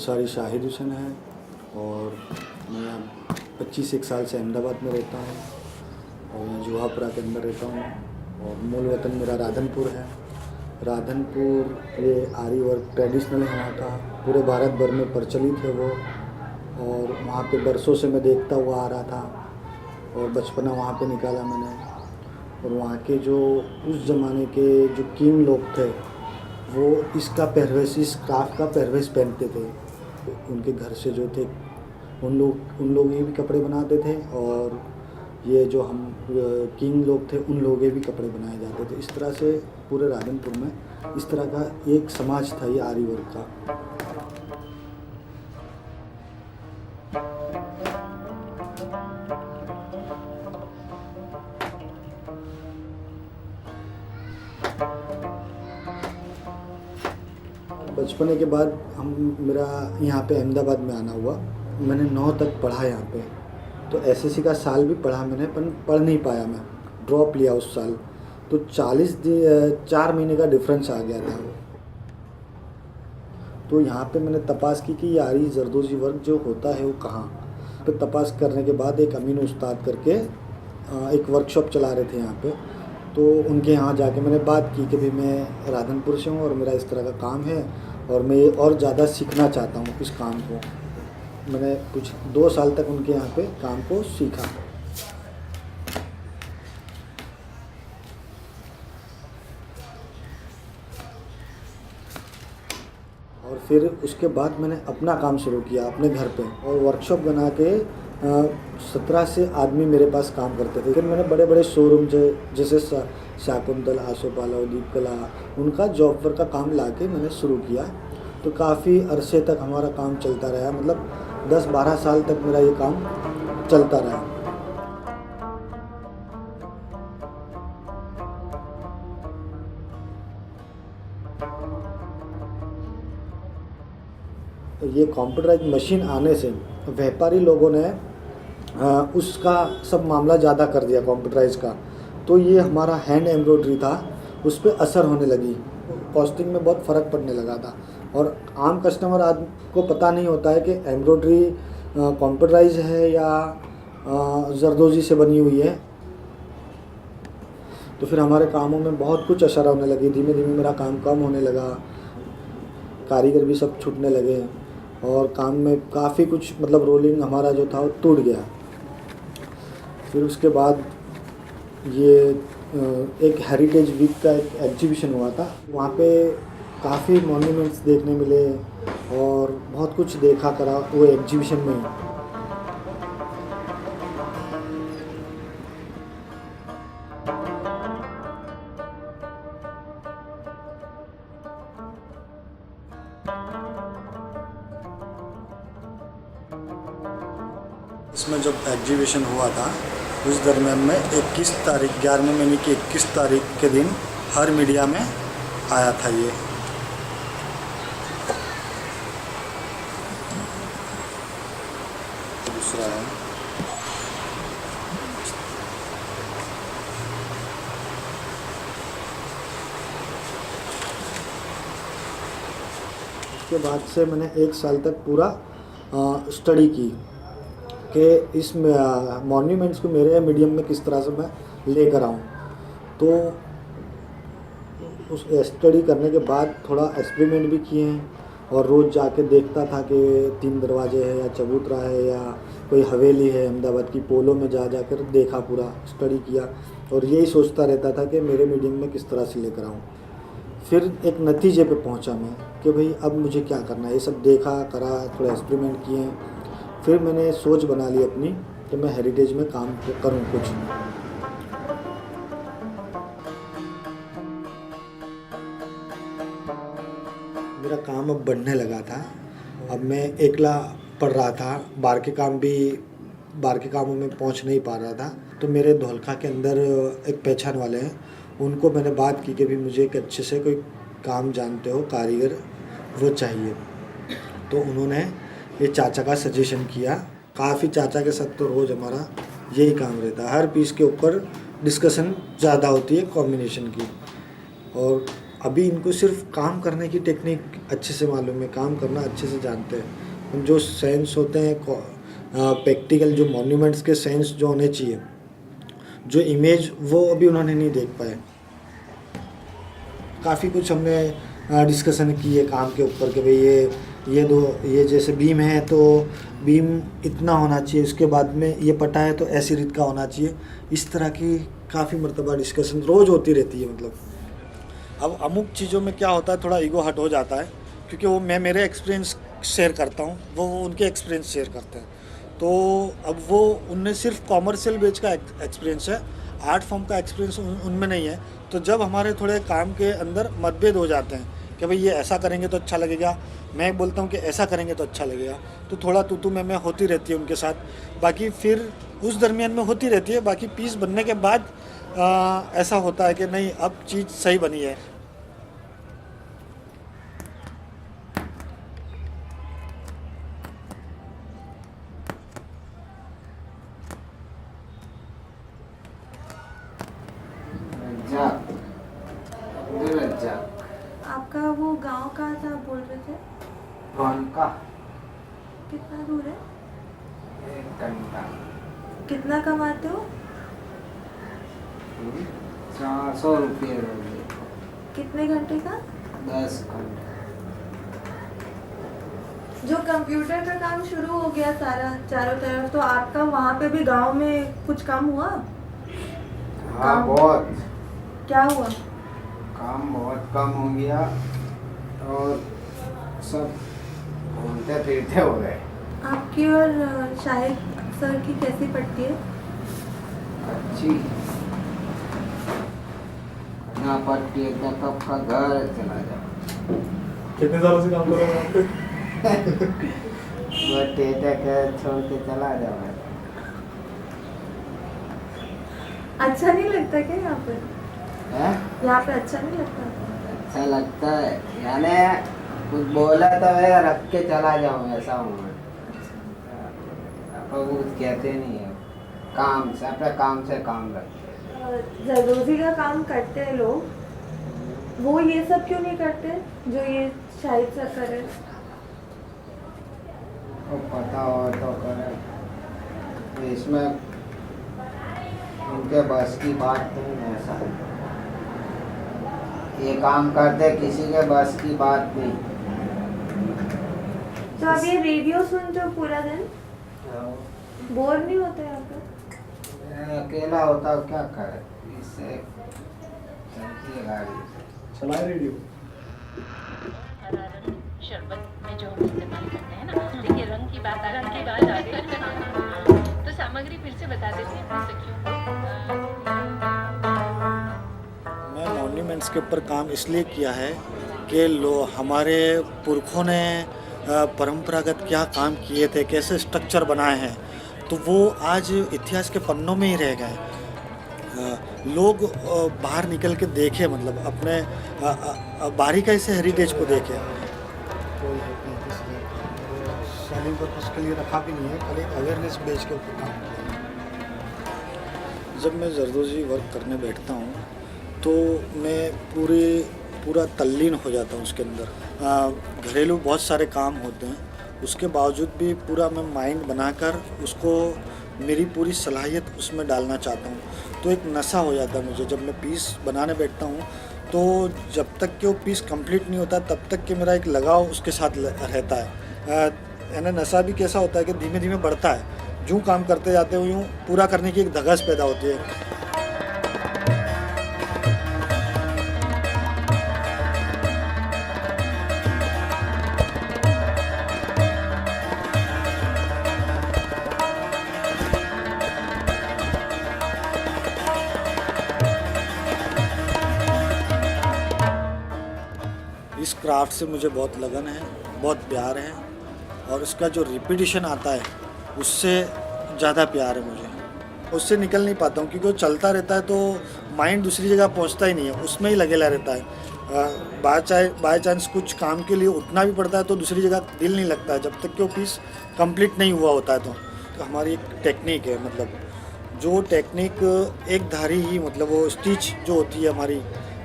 अंसारी शाहिद हुसैन है और मैं 25 साल से अहमदाबाद में रहता हूँ और मैं जुहापुरा के अंदर रहता हूँ और मूल वतन मेरा राधनपुर है। राधनपुर ये आरी वर्क ट्रेडिशनल है वहाँ का, पूरे भारत भर में प्रचलित है वो, और वहाँ पे बरसों से मैं देखता हुआ आ रहा था और बचपना वहाँ पे निकाला मैंने। और वहाँ के जो उस ज़माने के जो किंग लोग थे वो इसका पहरवेश, इस क्राफ्ट का पहरवेश पहनते थे। उनके घर से जो थे उन लोग ये भी कपड़े बनाते थे और ये जो हम किंग लोग थे उन लोग ये भी कपड़े बनाए जाते थे। इस तरह से पूरे राधनपुर में इस तरह का एक समाज था ये आरी वर्क का। बचपने के बाद मेरा यहाँ पे अहमदाबाद में आना हुआ। मैंने 9 तक पढ़ा यहाँ पे, तो एसएससी का साल भी पढ़ा मैंने, पर पढ़ नहीं पाया, मैं ड्रॉप लिया उस साल। तो 4 महीने का डिफरेंस आ गया था वो। तो यहाँ पे मैंने तपास की कि आरी जरदोजी वर्क जो होता है वो कहाँ पे। तपास करने के बाद एक अमीन उस्ताद करके एक वर्कशॉप चला रहे थे यहाँ पे, तो उनके यहाँ जाके मैंने बात की कि भाई मैं राधनपुर से हूँ और मेरा इस तरह का काम है और मैं और ज़्यादा सीखना चाहता हूँ इस काम को। मैंने कुछ 2 साल तक उनके यहाँ पे काम को सीखा। और फिर उसके बाद मैंने अपना काम शुरू किया अपने घर पे और वर्कशॉप बना के 17 से आदमी मेरे पास काम करते थे। फिर मैंने बड़े बड़े शोरूम जैसे शाकुंतल, आसोपाला, दीपकला, उनका जॉब वर्क का काम ला के मैंने शुरू किया। तो काफ़ी अरसे तक हमारा काम चलता रहा, मतलब 10-12 साल तक मेरा ये काम चलता रहा। तो ये कंप्यूटराइज मशीन आने से व्यापारी लोगों ने उसका सब मामला ज़्यादा कर दिया कंप्यूटराइज का। तो ये हमारा हैंड एम्ब्रॉयडरी था, उस पर असर होने लगी, कॉस्टिंग में बहुत फ़र्क पड़ने लगा था। और आम कस्टमर आदमी को पता नहीं होता है कि एम्ब्रॉयडरी कंप्यूटराइज है या जरदोजी से बनी हुई है। तो फिर हमारे कामों में बहुत कुछ असर होने लगी। धीमे धीमे मेरा काम कम होने लगा, कारीगर भी सब छूटने लगे और काम में काफ़ी कुछ, मतलब रोलिंग हमारा जो था वो टूट गया। फिर उसके बाद ये एक हेरिटेज वीक का एक एग्जीबिशन हुआ था, वहाँ पे काफ़ी मॉन्यूमेंट्स देखने मिले और बहुत कुछ देखा करा वो एग्जीबिशन में। इसमें जब एग्जीबिशन हुआ था उस दरमियान में 21 तारीख 11वें महीने की 21 तारीख के दिन हर मीडिया में आया था ये। दूसरा है उसके बाद से मैंने 1 साल तक पूरा स्टडी की कि इस मॉन्यूमेंट्स को मेरे मीडियम में किस तरह से मैं लेकर आऊँ। तो उस स्टडी करने के बाद थोड़ा एक्सपेरिमेंट भी किए हैं और रोज़ जाके देखता था कि 3 दरवाजे है या चबूतरा है या कोई हवेली है अहमदाबाद की, पोलो में जाकर देखा, पूरा स्टडी किया और यही सोचता रहता था कि मेरे मीडियम में किस तरह से लेकर आऊँ। फिर एक नतीजे पे पहुँचा मैं कि भाई अब मुझे क्या करना है। ये सब देखा करा, थोड़ा एक्सपेरिमेंट किए, फिर मैंने सोच बना ली अपनी कि मैं हेरिटेज में काम करूं कुछ। मेरा काम अब बढ़ने लगा था, अब मैं एकला पढ़ रहा था, बाहर के कामों में पहुंच नहीं पा रहा था। तो मेरे धौलका के अंदर एक पहचान वाले हैं, उनको मैंने बात की कि भी मुझे एक अच्छे से कोई काम जानते हो कारीगर, वो चाहिए। तो उन्होंने ये चाचा का सजेशन किया। काफ़ी चाचा के साथ तो रोज़ हमारा यही काम रहता है, हर पीस के ऊपर डिस्कशन ज़्यादा होती है कॉम्बिनेशन की। और अभी इनको सिर्फ काम करने की टेक्निक अच्छे से मालूम है, काम करना अच्छे से जानते हैं। जो सेंस होते हैं प्रैक्टिकल, जो मॉन्यूमेंट्स के सेंस जो होने चाहिए, जो इमेज, वो अभी उन्होंने नहीं देख पाए। काफ़ी कुछ हमने डिस्कशन की है काम के ऊपर कि भाई ये जैसे बीम है तो बीम इतना होना चाहिए, उसके बाद में ये पटा है तो ऐसी रीत का होना चाहिए। इस तरह की काफ़ी मरतबा डिस्कशन रोज़ होती रहती है। मतलब अब अमुक चीज़ों में क्या होता है, थोड़ा ईगो हट हो जाता है, क्योंकि वो मैं मेरे एक्सपीरियंस शेयर करता हूँ, वो उनके एक्सपीरियंस शेयर करते हैं। तो अब वो उनने सिर्फ कॉमर्शियल बेच का एक्सपीरियंस है, आर्ट फॉर्म का एक्सपीरियंस उनमें नहीं है। तो जब हमारे थोड़े काम के अंदर मतभेद हो जाते हैं कि भाई ये ऐसा करेंगे तो अच्छा लगेगा, मैं बोलता हूँ कि ऐसा करेंगे तो अच्छा लगेगा, तो थोड़ा तू मैं होती रहती है उनके साथ। बाकी फिर उस दरमियान में होती रहती है। बाकी पीस बनने के बाद ऐसा होता है कि नहीं, अब चीज़ सही बनी है। आपका वो गांव कहाँ था आप बोल रहे थे? कौन का? कितना दूर है? 1 घंटा। कितना कमाते हो? 400 रुपये रोज। कितने घंटे का? 10 घंटे। जो कंप्यूटर का काम शुरू हो गया सारा चारों तरफ, तो आपका वहाँ पे भी गांव में कुछ काम हुआ? हाँ, बहुत। क्या हुआ? काम बहुत कम हो गया और सब घूमते फिरते हो गए। आपकी और शाहिद सर की कैसी पड़ती है? अच्छी ना पट्टी, एकदम कब का घर चला जाओ। कितने सालों से काम कर रहे हो वो टेटा के छोड़ के चला जाओ। अच्छा नहीं लगता क्या यहाँ पे? हैं? यहाँ पे अच्छा नहीं लगता? अच्छा लगता है, यानी कुछ बोला तो है रख के चला जाऊँ, ऐसा हूँ मैं। आपको कुछ कहते नहीं है, काम से अपने काम से काम रखते। जरदोजी का काम करते हैं लोग, वो ये सब क्यों नहीं करते जो ये शाहिद सर करे? वो पता हो तो करे, इसमें उनके बस की बात नहीं। ऐसा ये काम करते, किसी के बस की बात नहीं। तो अब ये रेडियो सुनते हो पूरा दिन, बोर नहीं होते यहाँ पे? अकेला होता हूँ, क्या करे, इससे चलती है गाड़ी। चलाए रेडियो। शरबत में जो हम इस्तेमाल करते हैं ना, देखिए रंग की बात आ गई तो सामग्री फिर से बता देते हैं सखियों को। मैं मॉन्यूमेंट्स के ऊपर काम इसलिए किया है कि हमारे पुरखों ने परंपरागत क्या काम किए थे, कैसे स्ट्रक्चर बनाए हैं, तो वो आज इतिहास के पन्नों में ही रह गए। लोग बाहर निकल के देखे, मतलब अपने बारीकाई से हेरिटेज को देखे। सेलिंग पर्पस के लिए रखा भी नहीं है, खाली अवेयरनेस बेच के ऊपर काम किया। जब मैं जरदोजी वर्क करने बैठता हूँ तो मैं पूरा तल्लीन हो जाता हूँ उसके अंदर। घरेलू बहुत सारे काम होते हैं, उसके बावजूद भी पूरा मैं माइंड बनाकर उसको मेरी पूरी सलाहियत उसमें डालना चाहता हूँ। तो एक नशा हो जाता है मुझे जब मैं पीस बनाने बैठता हूँ। तो जब तक कि वो पीस कंप्लीट नहीं होता तब तक कि मेरा एक लगाव उसके साथ रहता है। यानी नशा भी कैसा होता है कि धीमे धीमे बढ़ता है, यूँ काम करते जाते हो यूँ पूरा करने की एक धगस पैदा होती है। इस क्राफ्ट से मुझे बहुत लगन है, बहुत प्यार है, और उसका जो रिपीटिशन आता है उससे ज़्यादा प्यार है मुझे। उससे निकल नहीं पाता हूँ क्योंकि वो चलता रहता है तो माइंड दूसरी जगह पहुँचता ही नहीं है, उसमें ही लगेला रहता है। बाय चांस कुछ काम के लिए उठना भी पड़ता है तो दूसरी जगह दिल नहीं लगता है जब तक कि वो पीस कंप्लीट नहीं हुआ होता है। तो हमारी एक टेक्निक है, मतलब जो टेक्निक एक धारी ही, मतलब वो स्टिच जो होती है हमारी,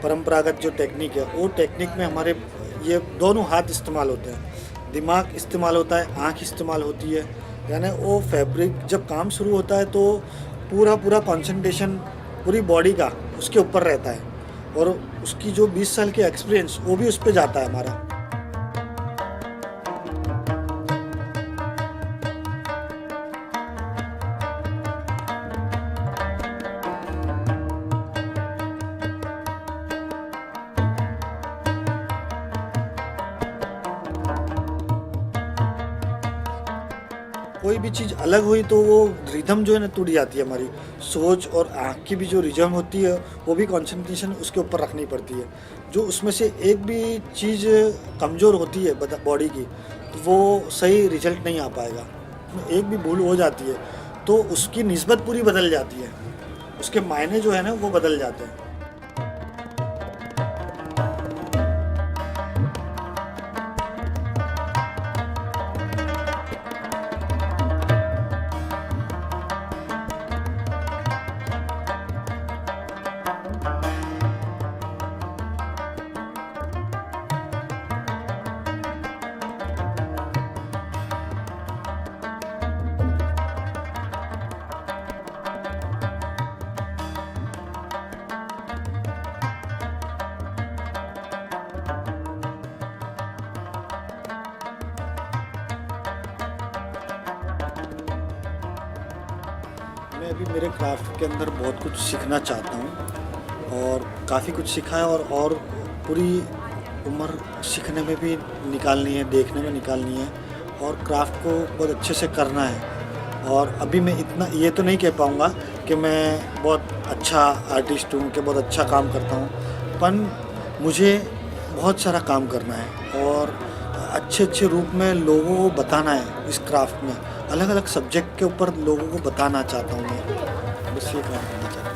परंपरागत जो टेक्निक है, वो टेक्निक में हमारे ये दोनों हाथ इस्तेमाल होते हैं, दिमाग इस्तेमाल होता है, आँख इस्तेमाल होती है। यानी वो फैब्रिक जब काम शुरू होता है तो पूरा कंसंट्रेशन पूरी बॉडी का उसके ऊपर रहता है, और उसकी जो 20 साल की एक्सपीरियंस वो भी उस पर जाता है हमारा। कोई भी चीज़ अलग हुई तो वो रिदम जो है ना टूट जाती है हमारी। सोच और आँख की भी जो रिदम होती है वो भी कंसंट्रेशन उसके ऊपर रखनी पड़ती है। जो उसमें से एक भी चीज़ कमज़ोर होती है बॉडी की, तो वो सही रिजल्ट नहीं आ पाएगा। एक भी भूल हो जाती है तो उसकी निस्बत पूरी बदल जाती है, उसके मायने जो है ना वो बदल जाते हैं। मैं अभी मेरे क्राफ्ट के अंदर बहुत कुछ सीखना चाहता हूँ, और काफ़ी कुछ सीखा है, और पूरी उम्र सीखने में भी निकालनी है, देखने में निकालनी है, और क्राफ्ट को बहुत अच्छे से करना है। और अभी मैं इतना ये तो नहीं कह पाऊँगा कि मैं बहुत अच्छा आर्टिस्ट हूँ, कि बहुत अच्छा काम करता हूँ, पर मुझे बहुत सारा काम करना है और अच्छे रूप में लोगों को बताना है। इस क्राफ्ट में अलग अलग सब्जेक्ट के ऊपर लोगों को बताना चाहता हूँ मैं, बस ये काम करना चाहता हूँ।